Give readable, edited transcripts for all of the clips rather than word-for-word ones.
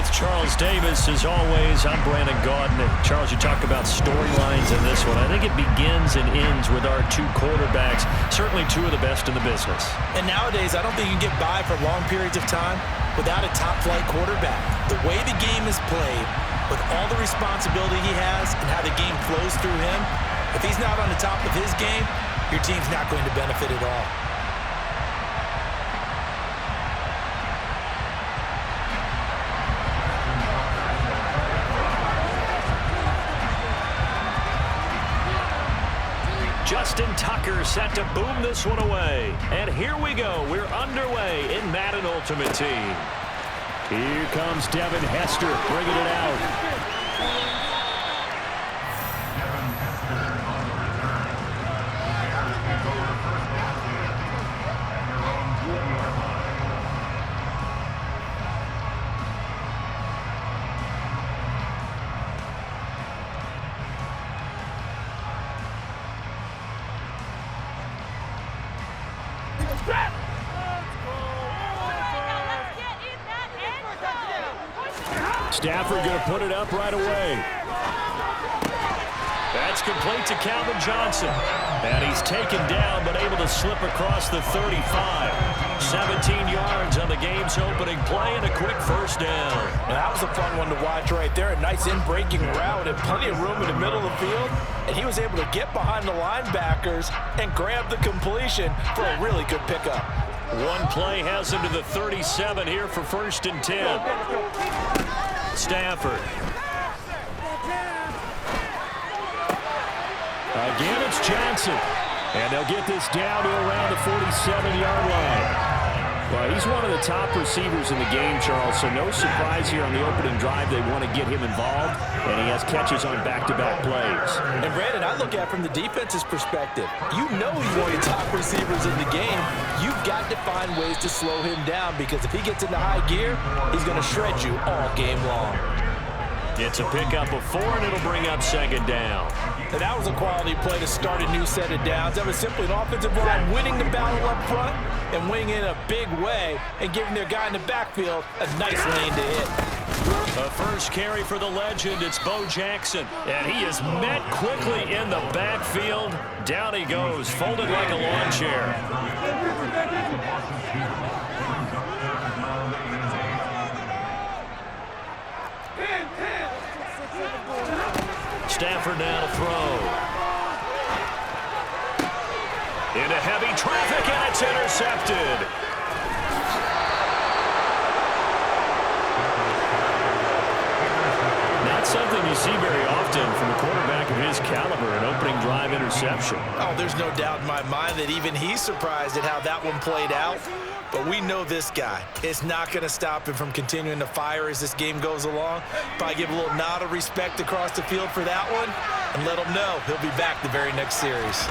with Charles Davis. As always, I'm Brandon Gaudin. Charles, you talk about storylines in this one. I think it begins and ends with our two quarterbacks, certainly two of the best in the business. And nowadays, I don't think you can get by for long periods of time without a top-flight quarterback. The way the game is played, with all the responsibility he has and how the game flows through him, if he's not on the top of his game, your team's not going to benefit at all. Justin Tucker set to boom this one away. And here we go. We're underway in Madden Ultimate Team. Here comes Devin Hester bringing it out. Stafford going to put it up right away. That's complete to Calvin Johnson. And he's taken down, but able to slip across the 35. 17 yards on the game's opening play and a quick first down. Now, that was a fun one to watch right there. A nice in-breaking route and plenty of room in the middle of the field. And he was able to get behind the linebackers and grab the completion for a really good pickup. One play has him to the 37 here for 1st and 10. Stafford. Again, it's Johnson. And they'll get this down to around the 47-yard line. Well, he's one of the top receivers in the game, Charles, so no surprise here on the opening drive. They want to get him involved, and he has catches on back-to-back plays. And, Brandon, I look at it from the defense's perspective. You know he's one of the top receivers in the game. You've got to find ways to slow him down because if he gets into high gear, he's going to shred you all game long. It's a pickup of 4, and it'll bring up 2nd down. And that was a quality play to start a new set of downs. That was simply an offensive line winning the battle up front and winning in a big way and giving their guy in the backfield a nice lane to hit. A first carry for the legend. It's Bo Jackson. And he is met quickly in the backfield. Down he goes, folded like a lawn chair. Stafford now to throw. Into heavy traffic, and it's intercepted. Not something you see very often from a quarterback of his caliber, an opening drive interception. Oh, there's no doubt in my mind that even he's surprised at how that one played out. But we know this guy. It's not going to stop him from continuing to fire as this game goes along. Probably give a little nod of respect across the field for that one and let him know he'll be back the very next series.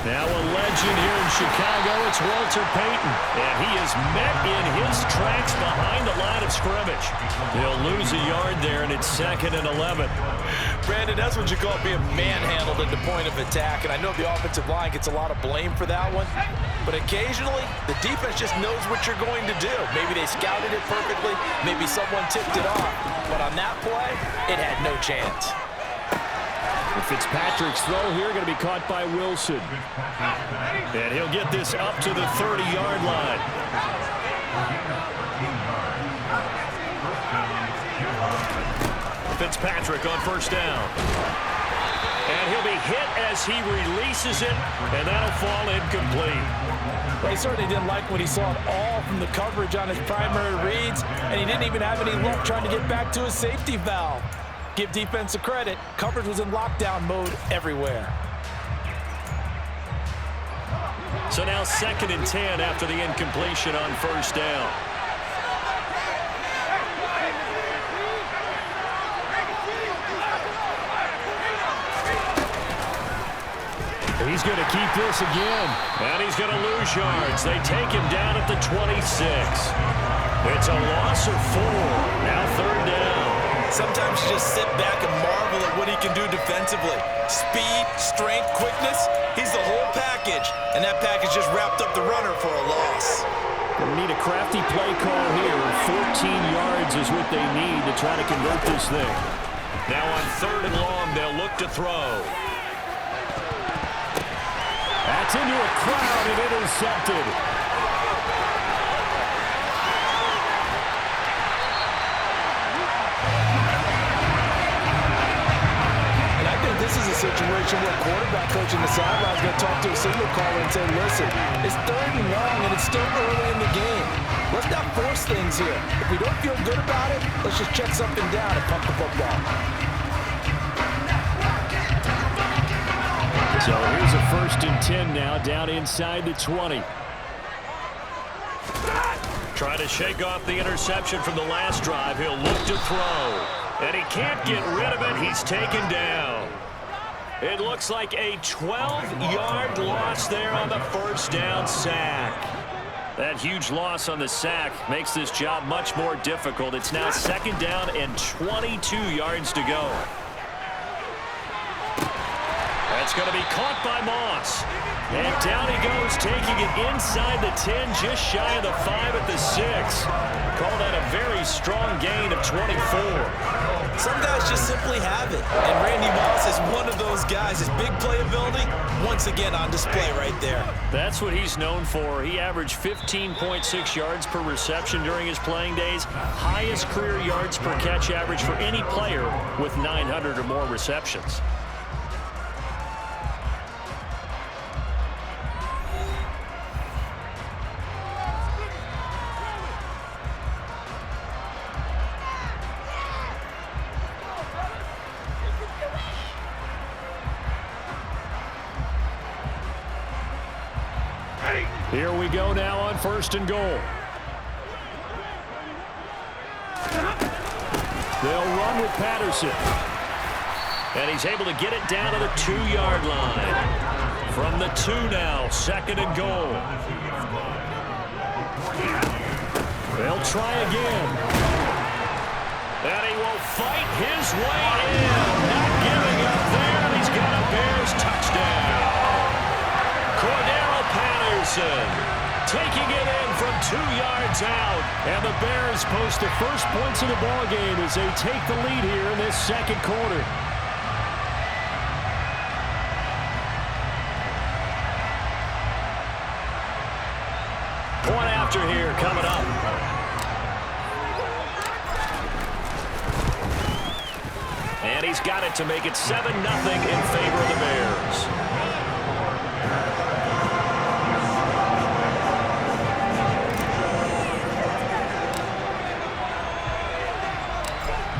Now a legend here in Chicago, it's Walter Payton. And he is met in his tracks behind the line of scrimmage. He'll lose a yard there, and it's 2nd and 11. Brandon, that's what you call being manhandled at the point of attack. And I know the offensive line gets a lot of blame for that one. But occasionally, the defense just knows what you're going to do. Maybe they scouted it perfectly. Maybe someone tipped it off. But on that play, it had no chance. Fitzpatrick's throw here going to be caught by Wilson. And he'll get this up to the 30-yard line. Fitzpatrick on 1st down. And he'll be hit as he releases it, and that'll fall incomplete. Well, he certainly didn't like what he saw at all from the coverage on his primary reads, and he didn't even have any luck trying to get back to his safety valve. Give defense a credit. Coverage was in lockdown mode everywhere. So now 2nd and 10 after the incompletion on 1st down. He's going to keep this again, and he's going to lose yards. They take him down at the 26. It's a loss of 4. Now 3rd down. Sometimes you just sit back and marvel at what he can do defensively. Speed, strength, quickness, he's the whole package. And that package just wrapped up the runner for a loss. Gonna need a crafty play call here. 14 yards is what they need to try to convert this thing. Now on 3rd and long, they'll look to throw. That's into a crowd and intercepted. And I think this is a situation where quarterback coach in the sideline is going to talk to a signal caller and say, listen, it's 3rd and long and it's still early in the game. Let's not force things here. If we don't feel good about it, let's just check something down and pump the football. So here's a 1st and 10 now, down inside the 20. Trying to shake off the interception from the last drive. He'll look to throw. And he can't get rid of it. He's taken down. It looks like a 12-yard loss there on the 1st down sack. That huge loss on the sack makes this job much more difficult. It's now 2nd down and 22 yards to go. That's going to be caught by Moss. And down he goes, taking it inside the 10, just shy of the 5 at the 6. Call that a very strong gain of 24. Some guys just simply have it. And Randy Moss is one of those guys. His big playability, once again on display right there. That's what he's known for. He averaged 15.6 yards per reception during his playing days. Highest career yards per catch average for any player with 900 or more receptions. Here we go now on 1st and goal. They'll run with Patterson. And he's able to get it down to the 2-yard line. From the 2 now, 2nd and goal. They'll try again. And he will fight his way in. Not giving up there. He's got a Bears touchdown. Cordero Patterson taking it in from 2 yards out. And the Bears post the first points of the ballgame as they take the lead here in this 2nd quarter. Point after here coming up. And he's got it to make it 7-0 in favor of the Bears.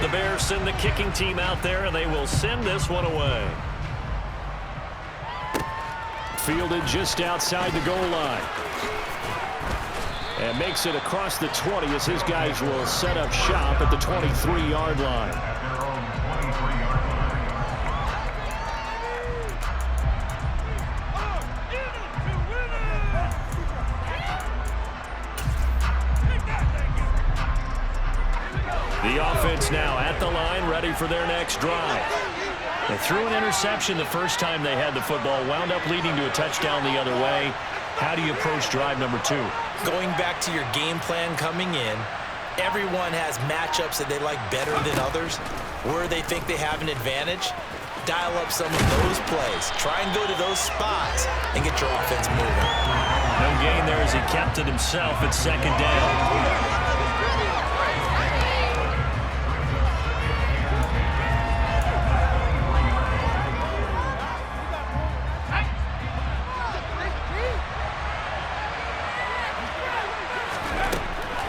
The Bears send the kicking team out there, and they will send this one away. Fielded just outside the goal line. And makes it across the 20 as his guys will set up shop at the 23-yard line. The offense now at the line, ready for their next drive. They threw an interception the first time they had the football, wound up leading to a touchdown the other way. How do you approach drive number 2? Going back to your game plan coming in, everyone has matchups that they like better than others. Where they think they have an advantage, dial up some of those plays. Try and go to those spots and get your offense moving. No gain there as he kept it himself at 2nd down.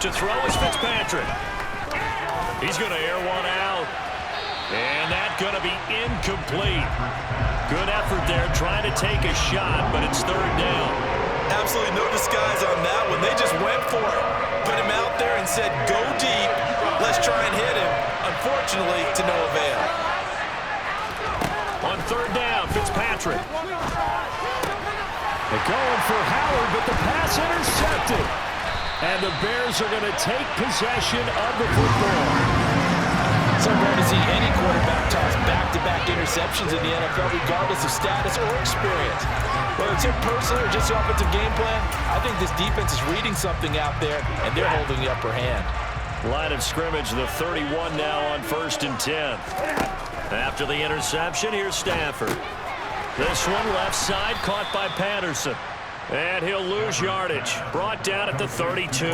To throw is Fitzpatrick. He's going to air one out. And that's going to be incomplete. Good effort there trying to take a shot, but it's 3rd down. Absolutely no disguise on that one. They just went for it. Put him out there and said, go deep. Let's try and hit him. Unfortunately, to no avail. On 3rd down, Fitzpatrick. They're going for Howard, but the pass intercepted. And the Bears are going to take possession of the football. So rare to see any quarterback toss back-to-back interceptions in the NFL, regardless of status or experience. Whether it's him personally or just the offensive game plan, I think this defense is reading something out there, and they're holding the upper hand. Line of scrimmage, the 31 now on 1st and 10. After the interception, here's Stafford. This one left side, caught by Patterson. And he'll lose yardage. Brought down at the 32.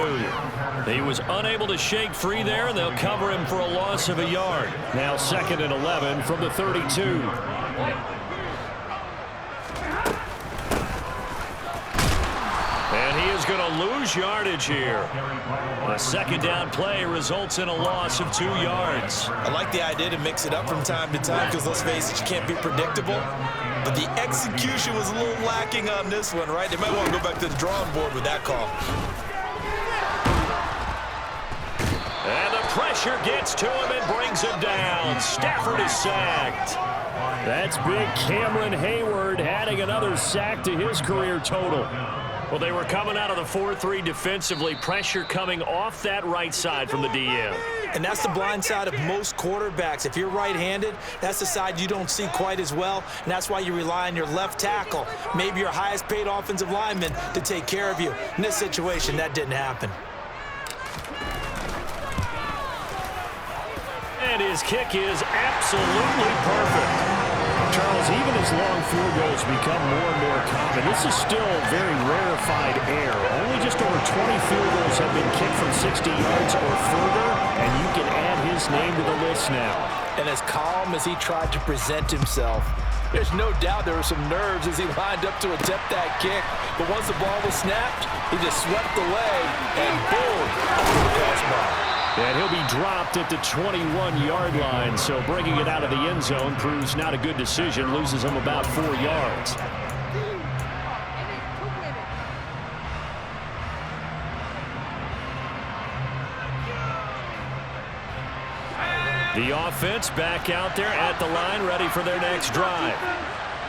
He was unable to shake free there, and they'll cover him for a loss of a yard. Now 2nd and 11 from the 32. And he is going to lose yardage here. A 2nd down play results in a loss of 2 yards. I like the idea to mix it up from time to time because, let's face it, you can't be predictable. But the execution was a little lacking on this one, right? They might want to go back to the drawing board with that call. And the pressure gets to him and brings him down. Stafford is sacked. That's big Cameron Hayward adding another sack to his career total. Well, they were coming out of the 4-3 defensively. Pressure coming off that right side from the DM. And that's the blind side of most quarterbacks. If you're right-handed, that's the side you don't see quite as well. And that's why you rely on your left tackle, maybe your highest-paid offensive lineman, to take care of you. In this situation, that didn't happen. And his kick is absolutely perfect. Charles, even as long field goals become more and more common, this is still very rarefied air. Only just over 20 field goals have been kicked from 60 yards or further, and you can add his name to the list now. And as calm as he tried to present himself, there's no doubt there were some nerves as he lined up to attempt that kick. But once the ball was snapped, he just swept the leg, and boom, over the crossbar. And he'll be dropped at the 21-yard line, so bringing it out of the end zone proves not a good decision, loses him about 4 yards. The offense back out there at the line, ready for their next drive.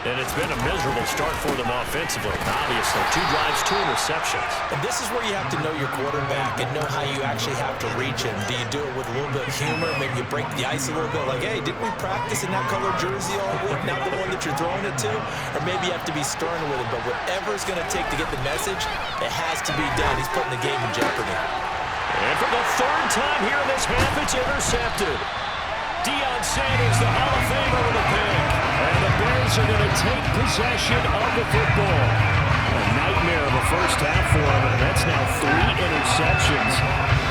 And it's been a miserable start for them offensively. Obviously, 2 drives, 2 interceptions. And this is where you have to know your quarterback and know how you actually have to reach him. Do you do it with a little bit of humor? Maybe you break the ice a little bit, like, hey, didn't we practice in that color jersey all week, not the one that you're throwing it to? Or maybe you have to be stern with him. But whatever it's going to take to get the message, it has to be done. He's putting the game in jeopardy. And for the 3rd time here in this half, it's intercepted. Deion Sanders, the Hall of Famer, with a pick. And the Bears are going to take possession of the football. A nightmare of a first half for him, and that's now 3 interceptions.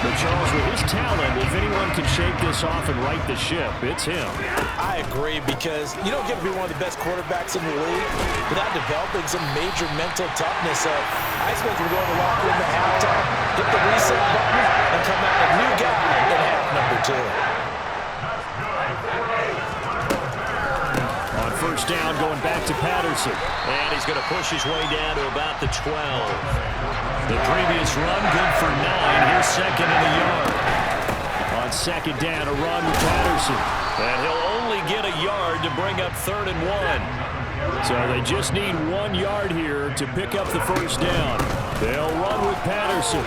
But Charles, with his talent, if anyone can shake this off and right the ship, it's him. I agree, because you don't get to be one of the best quarterbacks in the league without developing some major mental toughness. So I suppose we're going to lock room at halftime, hit the reset button, and come out a new guy in half number 2. First down, going back to Patterson. And he's going to push his way down to about the 12. The previous run, good for 9. Here's 2nd and a yard. On 2nd down, a run with Patterson. And he'll only get a yard to bring up 3rd and 1. So they just need 1 yard here to pick up the first down. They'll run with Patterson.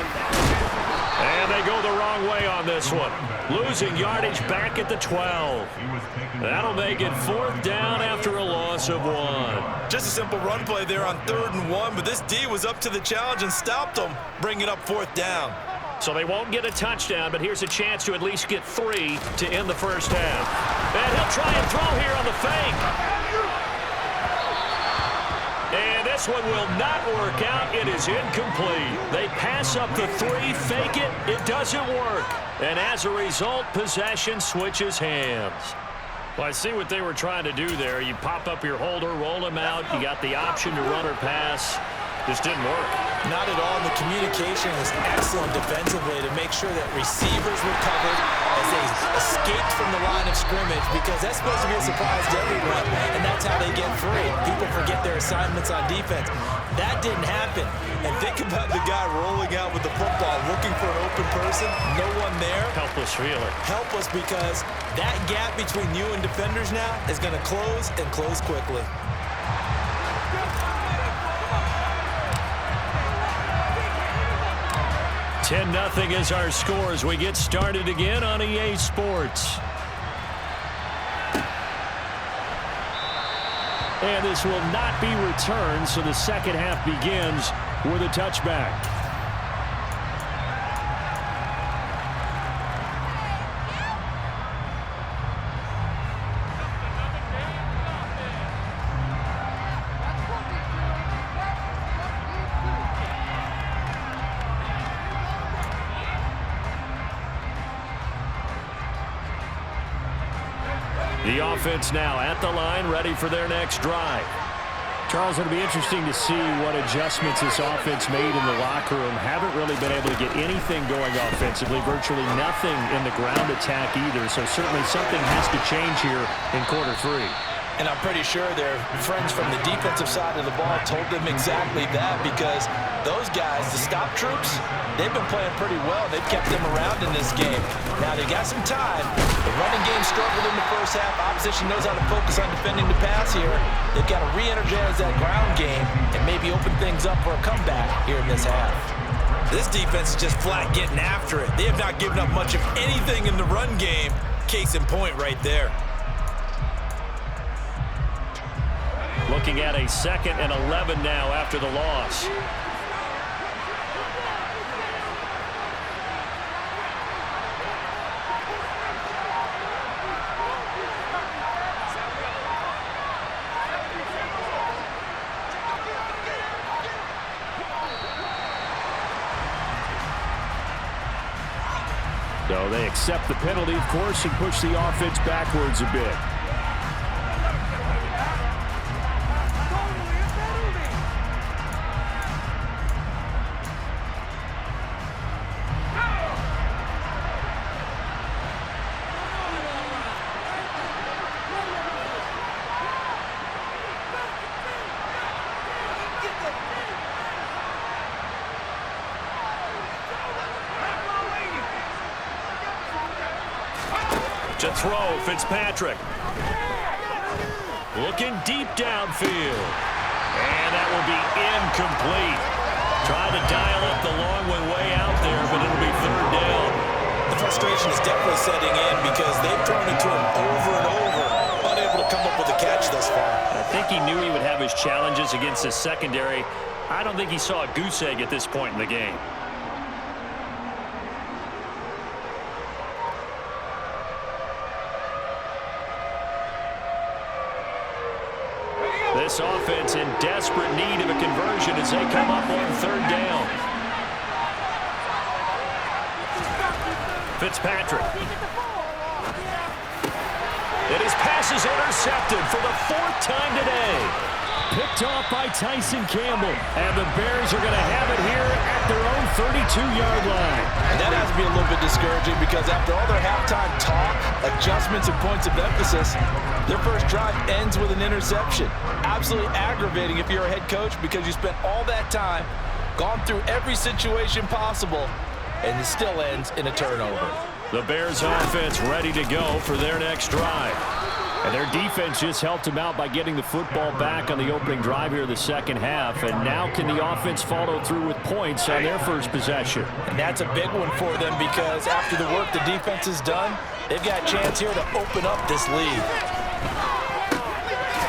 And they go the wrong way on this one. Losing yardage back at the 12. That'll make it 4th down after a loss of 1. Just a simple run play there on 3rd and 1, but this D was up to the challenge and stopped them, bringing up 4th down. So they won't get a touchdown, but here's a chance to at least get 3 to end the first half. And he'll try and throw here on the fake. And this one will not work out. It is incomplete. They pass up the 3, fake it. It doesn't work. And as a result, possession switches hands. Well, I see what they were trying to do there. You pop up your holder, roll him out. You got the option to run or pass. Just didn't work. Not at all. The communication was excellent defensively to make sure that receivers were covered as they escaped from the line of scrimmage, because that's supposed to be a surprise to everyone, and that's how they get free. People forget their assignments on defense. That didn't happen. And think about the guy rolling out with the football, looking for an open person, no one there. Helpless feeling. Helpless, because that gap between you and defenders now is going to close, and close quickly. Ten 10-0 is our score as we get started again on EA Sports. And this will not be returned, so the second half begins with a touchback. The offense now at the line, ready for their next drive. Charles, it'll be interesting to see what adjustments this offense made in the locker room. Haven't really been able to get anything going offensively, virtually nothing in the ground attack either, so certainly something has to change here in quarter three. And I'm pretty sure their friends from the defensive side of the ball told them exactly that, because those guys, the stop troops, they've been playing pretty well. They've kept them around in this game. Now, they got some time. The running game struggled in the first half. Opposition knows how to focus on defending the pass here. They've got to re-energize that ground game and maybe open things up for a comeback here in this half. This defense is just flat getting after it. They have not given up much of anything in the run game. Case in point right there. Looking at a 2nd and 11 now after the loss. So they accept the penalty, of course, and push the offense backwards a bit. To throw, Fitzpatrick. Looking deep downfield. And that will be incomplete. Trying to dial up the long one way out there, but it'll be 3rd down. The frustration is definitely setting in because they've thrown it to him over and over, unable to come up with a catch thus far. I think he knew he would have his challenges against his secondary. I don't think he saw a goose egg at this point in the game. This offense in desperate need of a conversion as they come up on 3rd down. Fitzpatrick. And his pass is intercepted for the 4th time today. Picked off by Tyson Campbell. And the Bears are going to have it here at their own 32-yard line. And that has to be a little bit discouraging because after all their halftime talk, adjustments and points of emphasis, their first drive ends with an interception. Absolutely aggravating if you're a head coach because you spent all that time, gone through every situation possible, and it still ends in a turnover. The Bears offense ready to go for their next drive. And their defense just helped them out by getting the football back on the opening drive here in the second half. And now can the offense follow through with points on their first possession? And that's a big one for them because after the work the defense has done, they've got a chance here to open up this lead.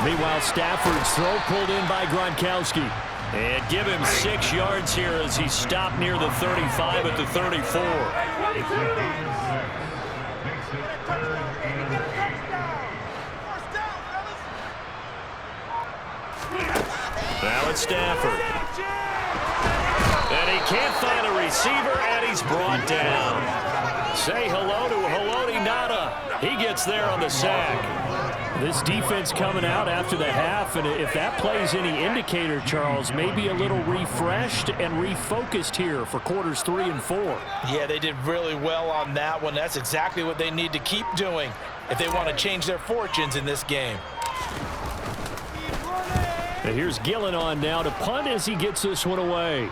Meanwhile, Stafford's throw pulled in by Gronkowski. And give him 6 yards here as he stopped near the 35 at the 34. Now it's Stafford. And he can't find a receiver, and he's brought down. Say hello to Haloti Ngata. He gets there on the sack. This defense coming out after the half, and if that plays any indicator, Charles, maybe a little refreshed and refocused here for quarters 3 and 4. Yeah, they did really well on that one. That's exactly what they need to keep doing if they want to change their fortunes in this game. And here's Gillen on now to punt as he gets this one away.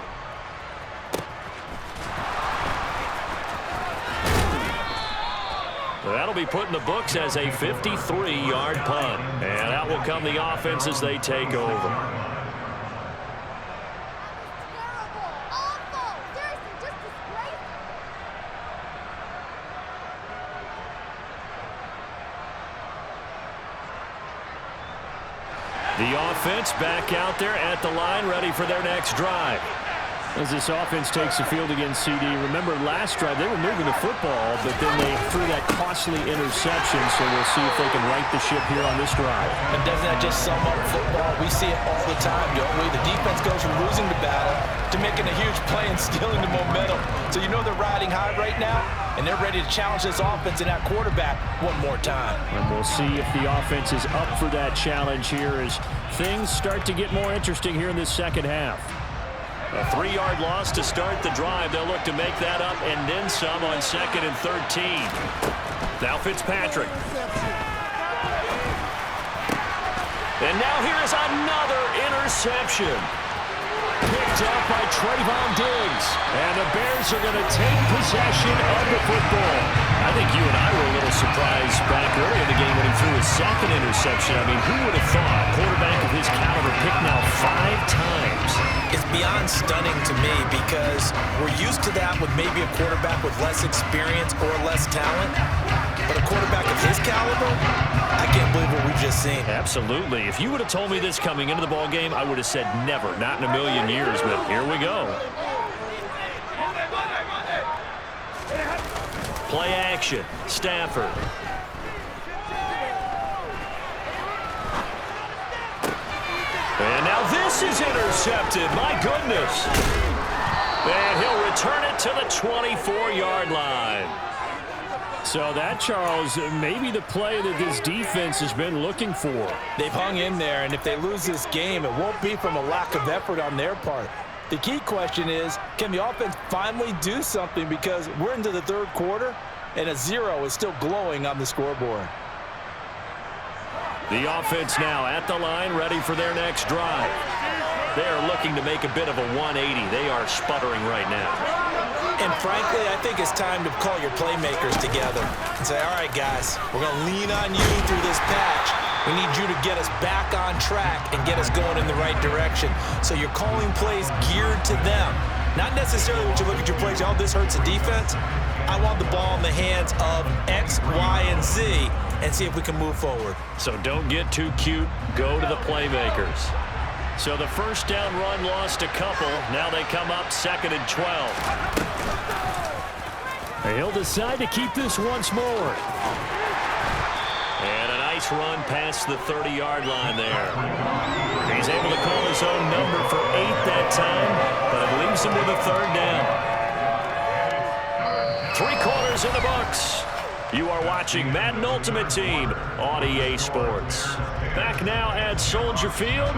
That'll be put in the books as a 53-yard punt. And out will come the offense as they take over. The offense back out there at the line, ready for their next drive. As this offense takes the field against CD, remember last drive they were moving the football, but then they threw that costly interception, so we'll see if they can right the ship here on this drive. And doesn't that just sum up football? We see it all the time, don't we? The defense goes from losing the battle to making a huge play and stealing the momentum. So you know they're riding high right now, and they're ready to challenge this offense and that quarterback one more time. And we'll see if the offense is up for that challenge here as things start to get more interesting here in this second half. A 3-yard loss to start the drive. They'll look to make that up and then some on 2nd and 13. Now Fitzpatrick. And now here is another interception. Picked up by Trayvon Diggs. And the Bears are going to take possession of the football. I think you and I were a little surprised back early in the game when he threw his 2nd interception. I mean, who would have thought a quarterback of his caliber picked now 5 times? It's beyond stunning to me because we're used to that with maybe a quarterback with less experience or less talent. But a quarterback of his caliber, I can't believe what we've just seen. Absolutely. If you would have told me this coming into the ball game, I would have said never, not in a million years. But here we go. Play action. Stafford. And now this is intercepted. My goodness. And he'll return it to the 24-yard line. So that, Charles, maybe the play that this defense has been looking for. They've hung in there, and if they lose this game, it won't be from a lack of effort on their part. The key question is, can the offense finally do something? Because we're into the 3rd quarter, and a 0 is still glowing on the scoreboard. The offense now at the line, ready for their next drive. They are looking to make a bit of a 180. They are sputtering right now. And frankly, I think it's time to call your playmakers together and say, all right, guys, we're going to lean on you through this patch. We need you to get us back on track and get us going in the right direction. So you're calling plays geared to them. Not necessarily when you look at your plays, oh, this hurts the defense. I want the ball in the hands of X, Y, and Z and see if we can move forward. So don't get too cute. Go to the playmakers. So the first down run lost a couple. Now they come up 2nd and 12. He'll decide to keep this once more. And a nice run past the 30-yard line there. He's able to call his own number for 8 that time, but it leaves him with a 3rd down. 3 quarters in the books. You are watching Madden Ultimate Team on EA Sports. Back now at Soldier Field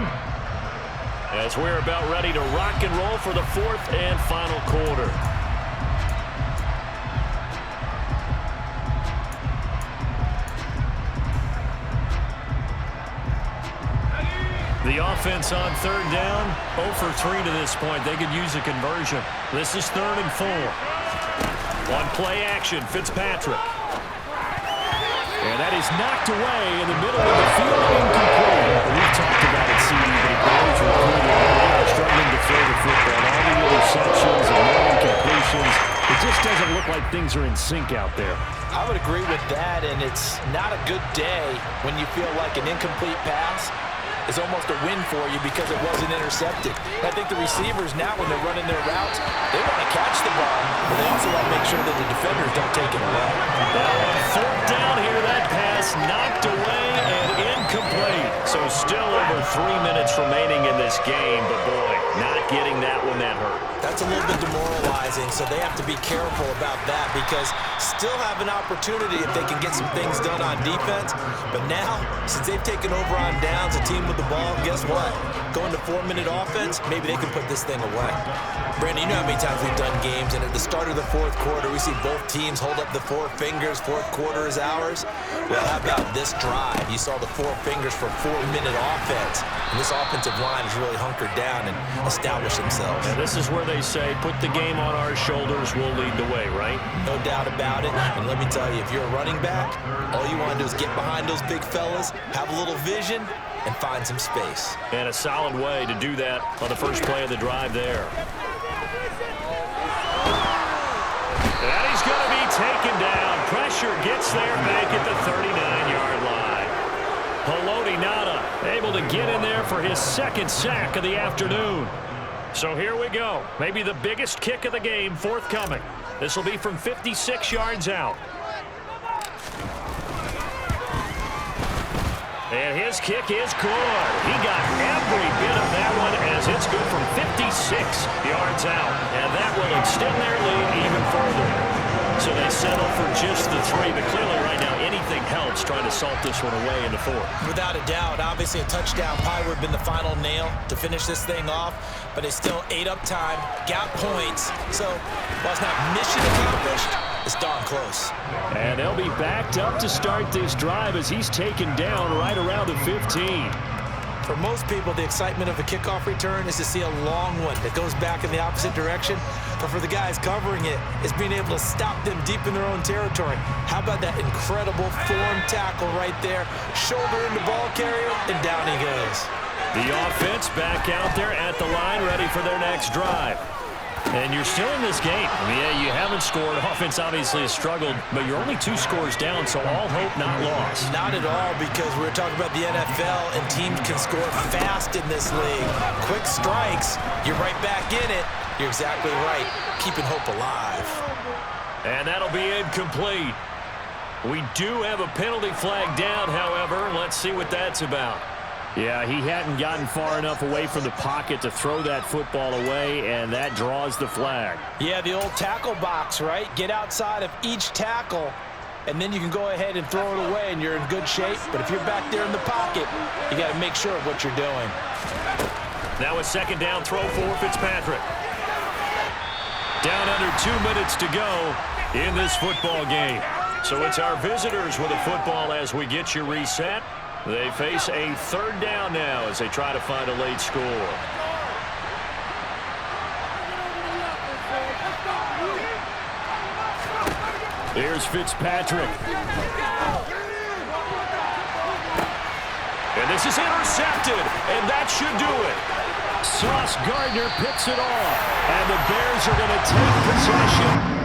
as we're about ready to rock and roll for the 4th and final quarter. The offense on 3rd down, 0 for 3 to this point. They could use a conversion. This is 3rd and 4. On play action, Fitzpatrick. And that is knocked away in the middle of the field, incomplete. We've talked about it, CD, but it goes repeated. They are struggling to throw the football. All the interceptions and no incompletions. It just doesn't look like things are in sync out there. I would agree with that, and it's not a good day when you feel like an incomplete pass is almost a win for you because it wasn't intercepted. I think the receivers now, when they're running their routes, they want to catch the ball, but they also want to make sure that the defenders don't take it away. Now, 4th down here, that pass knocked away and incomplete. So still over 3 minutes remaining in this game, but boy, not getting that one that hurt. That's a little bit demoralizing, so they have to be careful about that because still have an opportunity if they can get some things done on defense. But now, since they've taken over on downs, a team with the ball, guess what? Going to 4-minute offense, maybe they can put this thing away. Brandon, you know how many times we've done games, and at the start of the 4th quarter, we see both teams hold up the 4 fingers, 4th quarter is ours. Well, how about this drive? You saw the 4 fingers for 4-minute offense, and this offensive line has really hunkered down and established themselves. And this is where they say, put the game on our shoulders, we'll lead the way, right? No doubt about it. And let me tell you, if you're a running back, all you want to do is get behind those big fellas, have a little vision, and find some space. And a solid way to do that on the first play of the drive there. And he's going to be taken down. Pressure gets there back at the 39-yard line. Haloti Ngata able to get in there for his second sack of the afternoon. So here we go. Maybe the biggest kick of the game forthcoming. This will be from 56 yards out. And his kick is good. He got every bit of that one as it's good from 56 yards out. And that will extend their lead even further. So they settle for just the 3. But clearly right now anything helps trying to salt this one away in the 4th. Without a doubt, obviously a touchdown probably would have been the final nail to finish this thing off. But it's still ate up time, got points. So while it's not mission accomplished, it's darn close. And they'll be backed up to start this drive as he's taken down right around the 15. For most people, the excitement of a kickoff return is to see a long one that goes back in the opposite direction. But for the guys covering it, it's being able to stop them deep in their own territory. How about that incredible form tackle right there? Shoulder in the ball carrier, and down he goes. The offense back out there at the line, ready for their next drive. And you're still in this game. I mean, yeah, you haven't scored. Offense obviously has struggled, but you're only 2 scores down, so all hope not lost. Not at all, because we were talking about the NFL, and teams can score fast in this league. Quick strikes, you're right back in it. You're exactly right. Keeping hope alive. And that'll be incomplete. We do have a penalty flag down, however. Let's see what that's about. Yeah, he hadn't gotten far enough away from the pocket to throw that football away, and that draws the flag. Yeah, the old tackle box, right? Get outside of each tackle, and then you can go ahead and throw it away, and you're in good shape. But if you're back there in the pocket, you got to make sure of what you're doing. Now a second down throw for Fitzpatrick. Down under 2 minutes to go in this football game. So it's our visitors with a football as we get you reset. They face a 3rd down now as they try to find a late score. Here's Fitzpatrick. And this is intercepted, and that should do it. Sauce Gardner picks it off, and the Bears are going to take possession.